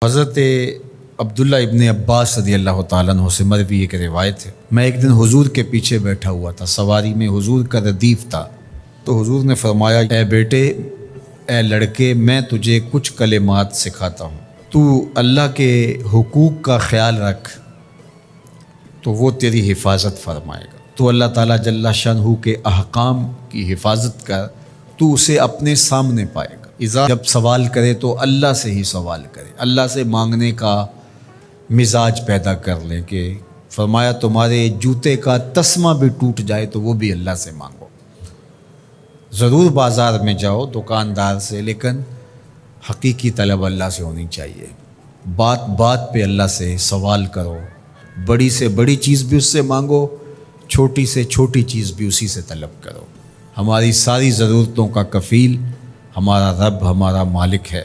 حضرت عبداللہ ابن عباس رضی اللہ تعالیٰ عنہ سے مروی ایک روایت ہے، میں ایک دن حضور کے پیچھے بیٹھا ہوا تھا، سواری میں حضور کا ردیف تھا، تو حضور نے فرمایا، اے بیٹے، اے لڑکے، میں تجھے کچھ کلمات سکھاتا ہوں، تو اللہ کے حقوق کا خیال رکھ تو وہ تیری حفاظت فرمائے گا۔ تو اللہ تعالیٰ جل شانہ کے احکام کی حفاظت کر، تو اسے اپنے سامنے پائے گا۔ جب سوال کرے تو اللہ سے ہی سوال کرے، اللہ سے مانگنے کا مزاج پیدا کر لیں کہ فرمایا تمہارے جوتے کا تسمہ بھی ٹوٹ جائے تو وہ بھی اللہ سے مانگو۔ ضرور بازار میں جاؤ دکاندار سے، لیکن حقیقی طلب اللہ سے ہونی چاہیے۔ بات بات پہ اللہ سے سوال کرو، بڑی سے بڑی چیز بھی اس سے مانگو، چھوٹی سے چھوٹی چیز بھی اسی سے طلب کرو۔ ہماری ساری ضرورتوں کا کفیل ہمارا رب، ہمارا مالک ہے۔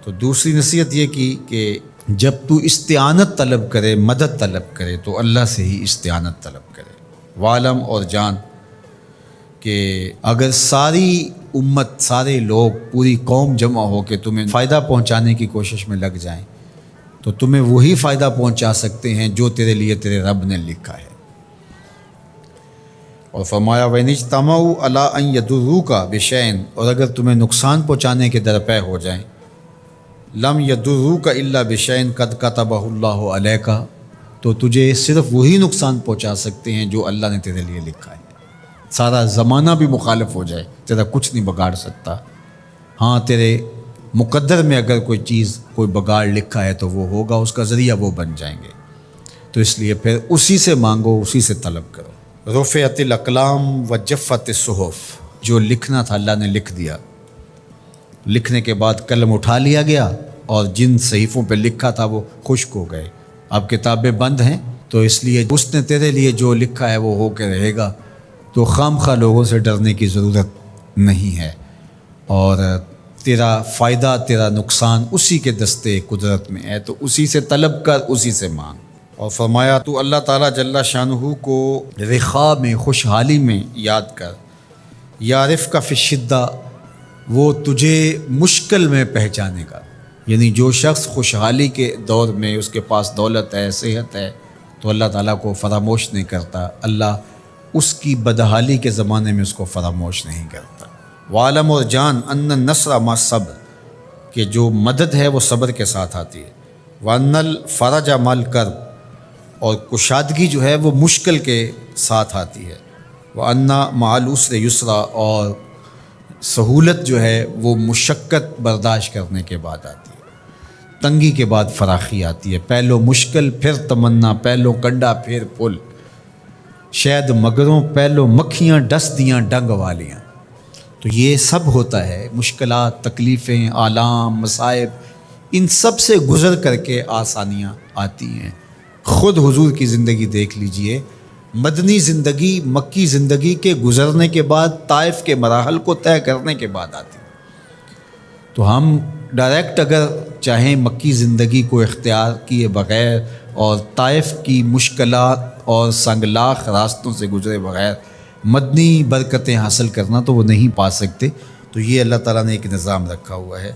تو دوسری نصیحت یہ کی کہ جب تو استعانت طلب کرے، مدد طلب کرے تو اللہ سے ہی استعانت طلب کرے۔ وعلم، اور جان کہ اگر ساری امت، سارے لوگ، پوری قوم جمع ہو کے تمہیں فائدہ پہنچانے کی کوشش میں لگ جائیں تو تمہیں وہی فائدہ پہنچا سکتے ہیں جو تیرے لیے تیرے رب نے لکھا ہے۔ اور فرمایا وَإِنِ اجْتَمَعُوا عَلَىٰ أَن يَضُرُّوكَ بِشَيْءٍ، اور اگر تمہیں نقصان پہنچانے کے درپے ہو جائیں، لَمْ يَضُرُّوكَ إِلَّا بِشَيْءٍ قَدْ كَتَبَهُ اللَّهُ عَلَيْكَ، تو تجھے صرف وہی نقصان پہنچا سکتے ہیں جو اللہ نے تیرے لیے لکھا ہے۔ سارا زمانہ بھی مخالف ہو جائے، تیرا کچھ نہیں بگاڑ سکتا۔ ہاں، تیرے مقدر میں اگر کوئی چیز، کوئی بگاڑ لکھا ہے تو وہ ہوگا، اس کا ذریعہ وہ بن جائیں گے۔ تو اس لیے پھر اسی سے مانگو، اسی سے طلب کرو۔ رفعت الاقلام وجفت الصحف، جو لکھنا تھا اللہ نے لکھ دیا، لکھنے کے بعد قلم اٹھا لیا گیا اور جن صحیفوں پہ لکھا تھا وہ خشک ہو گئے، اب کتابیں بند ہیں۔ تو اس لیے اس نے تیرے لیے جو لکھا ہے وہ ہو کے رہے گا، تو خام خواہ لوگوں سے ڈرنے کی ضرورت نہیں ہے، اور تیرا فائدہ، تیرا نقصان اسی کے دستے قدرت میں ہے، تو اسی سے طلب کر، اسی سے مانگ۔ اور فرمایا تو اللہ تعالیٰ جل شانہ کو رخاء میں، خوشحالی میں یاد کر، یعرف کا فی الشدہ، وہ تجھے مشکل میں پہچانے گا۔ یعنی جو شخص خوشحالی کے دور میں اس کے پاس دولت ہے، صحت ہے، تو اللہ تعالیٰ کو فراموش نہیں کرتا، اللہ اس کی بدحالی کے زمانے میں اس کو فراموش نہیں کرتا۔ وعلم، اور جان، ان النصر مع الصبر، کہ جو مدد ہے وہ صبر کے ساتھ آتی ہے۔ وان الفرج مع الکرب، اور کشادگی جو ہے وہ مشکل کے ساتھ آتی ہے۔ وان مع العسر یسرا، اور سہولت جو ہے وہ مشقت برداشت کرنے کے بعد آتی ہے، تنگی کے بعد فراخی آتی ہے۔ پہلو مشکل پھر تمنا، پہلو کنڈا پھر پل، شاید مگروں پہلو مکھیاں ڈس دیاں ڈنگ والیاں۔ تو یہ سب ہوتا ہے، مشکلات، تکلیفیں، آلام، مصائب، ان سب سے گزر کر کے آسانیاں آتی ہیں۔ خود حضور کی زندگی دیکھ لیجئے، مدنی زندگی مکی زندگی کے گزرنے کے بعد، طائف کے مراحل کو طے کرنے کے بعد آتی۔ تو ہم ڈائریکٹ اگر چاہیں مکی زندگی کو اختیار کیے بغیر اور طائف کی مشکلات اور سنگلاخ راستوں سے گزرے بغیر مدنی برکتیں حاصل کرنا، تو وہ نہیں پا سکتے۔ تو یہ اللہ تعالیٰ نے ایک نظام رکھا ہوا ہے۔